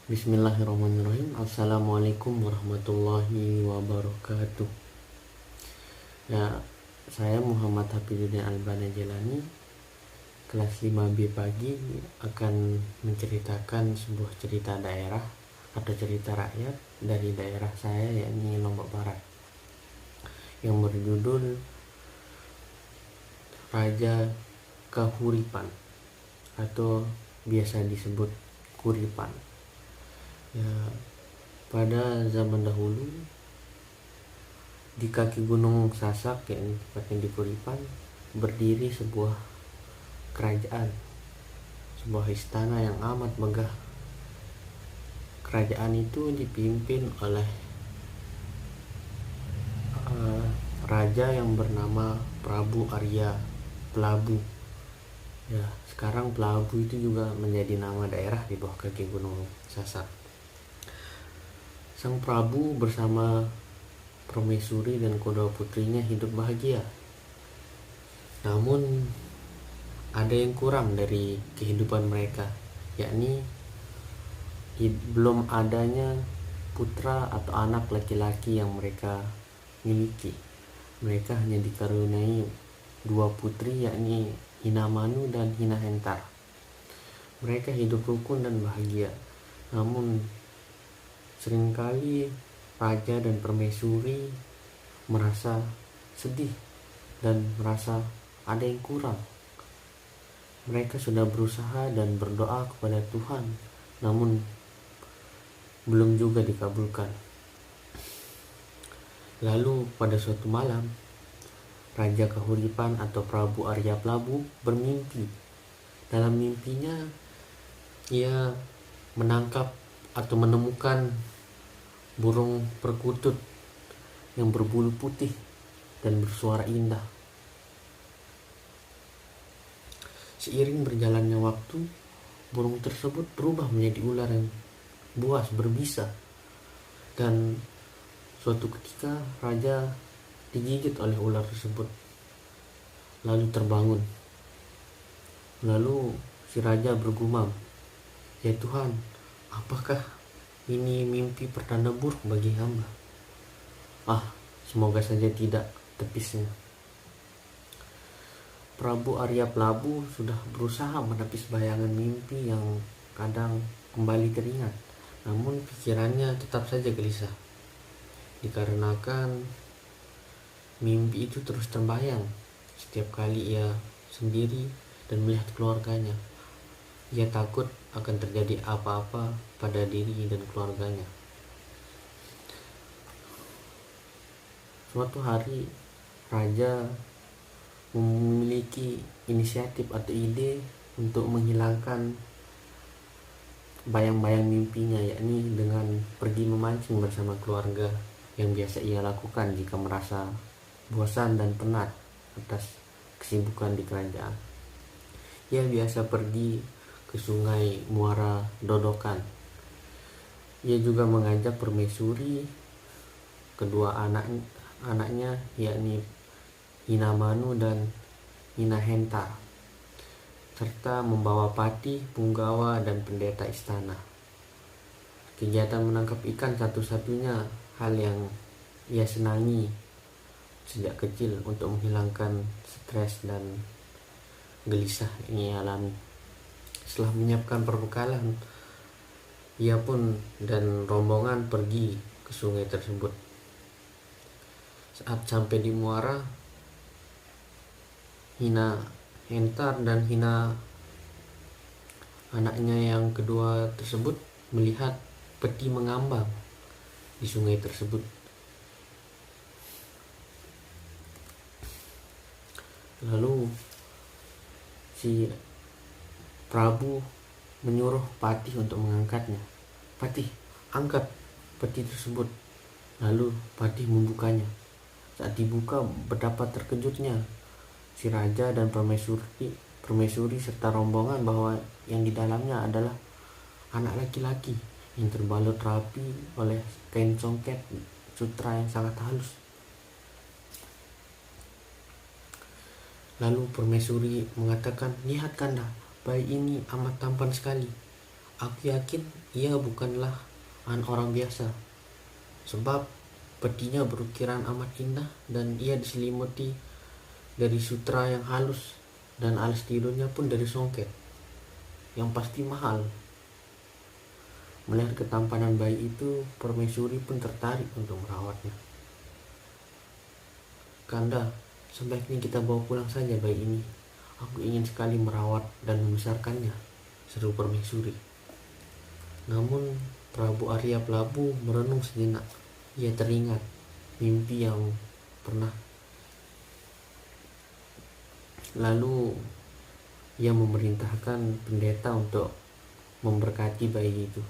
Bismillahirrahmanirrahim. Assalamualaikum warahmatullahi wabarakatuh. Ya, saya Muhammad Hafidzuddin Albana Jelani, kelas 5B pagi, akan menceritakan sebuah cerita daerah atau cerita rakyat dari daerah saya, yakni Lombok Barat, yang berjudul Raja Kahuripan atau biasa disebut Kuripan. Ya, pada zaman dahulu di kaki Gunung Sasak, yang tepatnya di Kuripan, berdiri sebuah kerajaan, sebuah istana yang amat megah. Kerajaan itu dipimpin oleh raja yang bernama Prabu Arya Pelabu. Ya, sekarang Pelabu itu juga menjadi nama daerah di bawah kaki Gunung Sasak. Sang Prabu bersama permaisuri dan kedua putrinya hidup bahagia. Namun ada yang kurang dari kehidupan mereka, yakni belum adanya putra atau anak laki-laki yang mereka miliki. Mereka hanya dikaruniai dua putri, yakni Hinamanu dan Hinahentar. Mereka hidup rukun dan bahagia. Namun seringkali raja dan permaisuri merasa sedih dan merasa ada yang kurang. Mereka sudah berusaha dan berdoa kepada Tuhan, namun belum juga dikabulkan. Lalu pada suatu malam, Raja Kahuripan atau Prabu Arya Pelabu bermimpi. Dalam mimpinya, ia menangkap atau menemukan burung perkutut yang berbulu putih dan bersuara indah. Seiring berjalannya waktu, burung tersebut berubah menjadi ular yang buas berbisa, dan suatu ketika raja digigit oleh ular tersebut, lalu terbangun. Lalu si raja bergumam, "Ya Tuhan, apakah ini mimpi pertanda buruk bagi hamba? Semoga saja tidak," tepisnya. Prabu Arya Pelabu sudah berusaha menepis bayangan mimpi yang kadang kembali teringat, namun pikirannya tetap saja gelisah, dikarenakan mimpi itu terus terbayang setiap kali ia sendiri dan melihat keluarganya. Ia takut akan terjadi apa-apa pada diri dan keluarganya. Suatu hari, raja memiliki inisiatif atau ide untuk menghilangkan bayang-bayang mimpinya, yakni dengan pergi memancing bersama keluarga, yang biasa ia lakukan jika merasa bosan dan penat atas kesibukan di kerajaan. Ia biasa pergi ke sungai Muara Dodokan. Ia juga mengajak permaisuri, kedua anaknya yakni Hinamanu dan Hinahentar, serta membawa patih, punggawa, dan pendeta istana. Kegiatan menangkap ikan satu-satunya hal yang ia senangi sejak kecil untuk menghilangkan stres dan gelisah yang ia alami. Setelah menyiapkan perbekalan, ia pun dan rombongan pergi ke sungai tersebut. Saat sampai di muara, Hinahentar dan Hina anaknya yang kedua tersebut melihat peti mengambang di sungai tersebut. Lalu si Prabu menyuruh Patih untuk mengangkatnya. "Patih, angkat peti tersebut." Lalu Patih membukanya. Saat dibuka, betapa terkejutnya si raja dan permaisuri serta rombongan bahwa yang di dalamnya adalah anak laki-laki yang terbalut rapi oleh kain congket sutra yang sangat halus. Lalu permaisuri mengatakan, "Lihat Kanda, bayi ini amat tampan sekali. Aku yakin ia bukanlah orang biasa, sebab petinya berukiran amat indah dan ia diselimuti dari sutra yang halus, dan alas tidurnya pun dari songket yang pasti mahal. Melihat ketampanan bayi itu, permaisuri pun tertarik untuk merawatnya. Kanda, sebaiknya kita bawa pulang saja bayi ini. Aku ingin sekali merawat dan membesarkannya, seru permaisuri. Namun Prabu Arya Prabu merenung sejenak. Ia teringat mimpi yang pernah. Lalu ia memerintahkan pendeta untuk memberkati bayi itu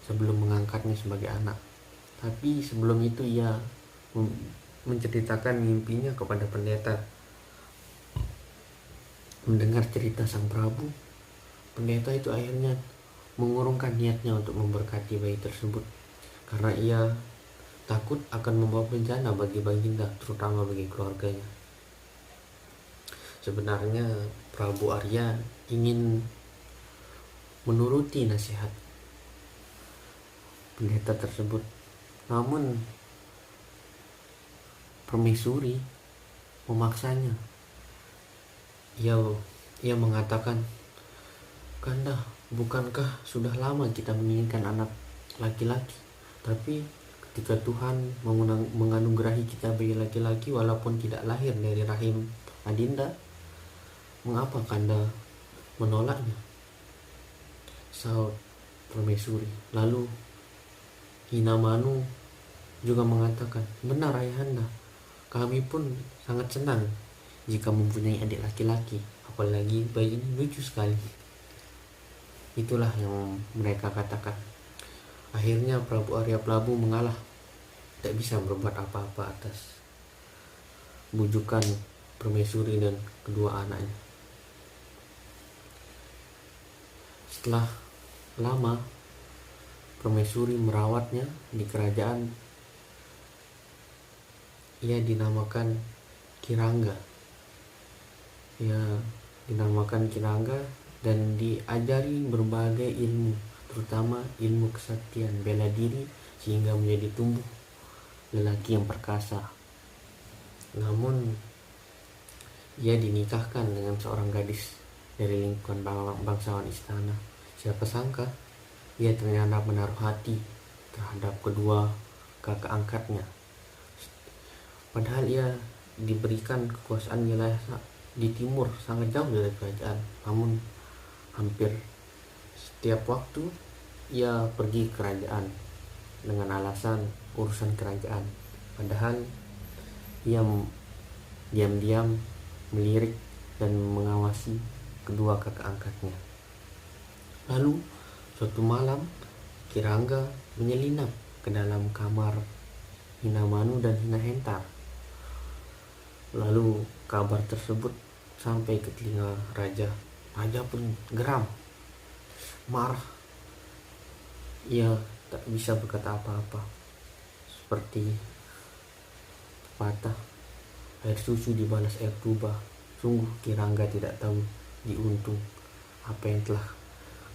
sebelum mengangkatnya sebagai anak. Tapi sebelum itu ia menceritakan mimpinya kepada pendeta. Mendengar cerita sang Prabu, pendeta itu akhirnya mengurungkan niatnya untuk memberkati bayi tersebut karena ia takut akan membawa bencana bagi Baginda, terutama bagi keluarganya. Sebenarnya Prabu Arya ingin menuruti nasihat pendeta tersebut, namun permaisuri memaksanya. Ia mengatakan, "Kanda, bukankah sudah lama kita menginginkan anak laki-laki? Tapi ketika Tuhan menganugerahi kita bayi laki-laki walaupun tidak lahir dari rahim Adinda, mengapa Kanda menolaknya?" Saud permaisuri. Lalu Hinamanu juga mengatakan, "Benar Ayahanda, kami pun sangat senang jika mempunyai adik laki-laki, apalagi bayi ini lucu sekali." Itulah yang mereka katakan. Akhirnya Prabu Arya Prabu mengalah, tak bisa berbuat apa-apa atas bujukan permaisuri dan kedua anaknya. Setelah lama permaisuri merawatnya di kerajaan. Ia dinamakan Kirangga. Dan diajari berbagai ilmu, terutama ilmu kesaktian, bela diri, sehingga menjadi tumbuh lelaki yang perkasa. Namun ia dinikahkan dengan seorang gadis dari lingkungan bangsawan istana. Siapa sangka ia ternyata menaruh hati terhadap kedua kakak angkatnya. Padahal ia diberikan kekuasaan wilayah di timur sangat jauh dari kerajaan, namun hampir setiap waktu ia pergi ke kerajaan dengan alasan urusan kerajaan. Padahal ia diam-diam melirik dan mengawasi kedua kakak angkatnya. Lalu suatu malam Kirangga menyelinap ke dalam kamar Hinamanu dan Hinahentar. Lalu kabar tersebut sampai ke telinga raja. Raja pun geram, marah. Ia tak bisa berkata apa-apa. Seperti patah, air susu dibalas air tuba. Sungguh Kirangga tidak tahu diuntung apa yang telah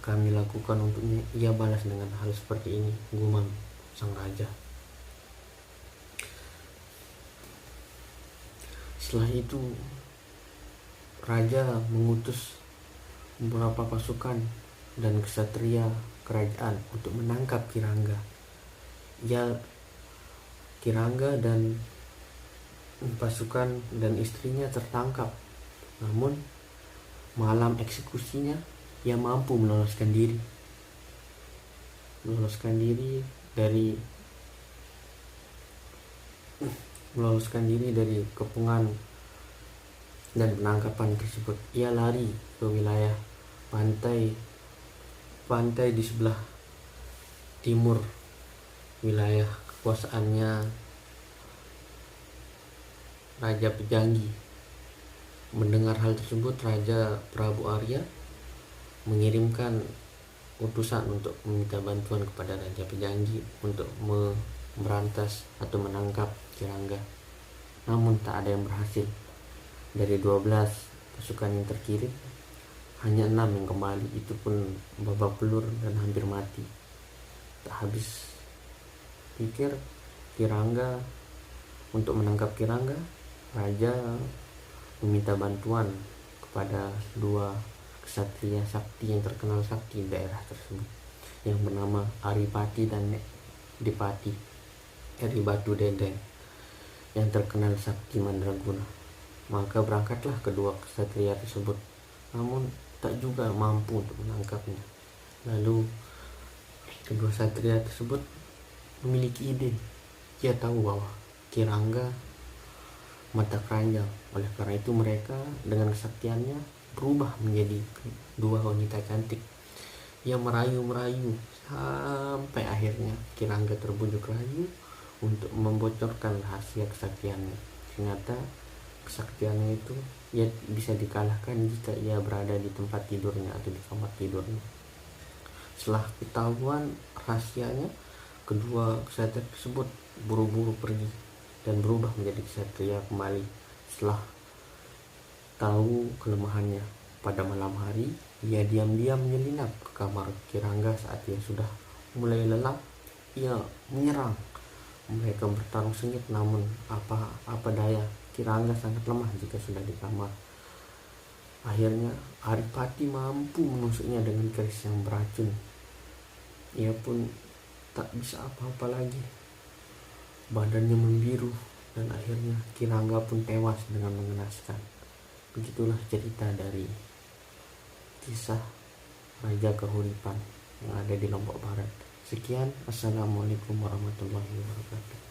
kami lakukan untuknya. Ia balas dengan hal seperti ini, gumam sang raja. Setelah itu raja mengutus beberapa pasukan dan ksatria kerajaan untuk menangkap Kirangga. Kirangga dan pasukan dan istrinya tertangkap. Namun malam eksekusinya ia mampu meloloskan diri dari kepungan dan penangkapan tersebut. Ia lari ke wilayah pantai di sebelah timur wilayah kekuasaannya Raja Pejanggi. Mendengar hal tersebut, Raja Prabu Arya mengirimkan utusan untuk meminta bantuan kepada Raja Pejanggi untuk memberantas atau menangkap Kirangga. Namun tak ada yang berhasil. Dari 12 pasukan yang terkirim, hanya 6 yang kembali, itu pun babak belur dan hampir mati. Tak habis pikir Kirangga, untuk menangkap Kirangga, raja meminta bantuan kepada 2 ksatria sakti yang terkenal sakti di daerah tersebut, yang bernama Aripati dan Dipati, Batu Dendeng, yang terkenal sakti mandraguna. Maka berangkatlah kedua ksatria tersebut, namun tak juga mampu untuk menangkapnya. Lalu kedua ksatria tersebut memiliki ide. Ia tahu bahwa Kirangga mata keranjang. Oleh karena itu mereka dengan kesaktiannya berubah menjadi 2 wanita cantik. Ia merayu-merayu sampai akhirnya Kirangga terbujuk rayu untuk membocorkan rahasia kesaktiannya. Ternyata kesaktiannya itu ia bisa dikalahkan jika ia berada di tempat tidurnya atau di kamar tidurnya. Setelah ketahuan rahasianya, kedua ksatria tersebut buru-buru pergi dan berubah menjadi ksatria kembali. Setelah tahu kelemahannya, pada malam hari ia diam-diam menyelinap ke kamar Kirangga. Saat ia sudah mulai lelap, ia menyerang. Mereka bertarung sengit, namun apa daya, Kirangga sangat lemah jika sudah di kamar. Akhirnya Aripati mampu menusuknya dengan keris yang beracun. Ia pun tak bisa apa-apa lagi. Badannya membiru dan akhirnya Kirangga pun tewas dengan mengenaskan. Begitulah cerita dari kisah Raja Kahuripan yang ada di Lombok Barat. Sekian, assalamualaikum warahmatullahi wabarakatuh.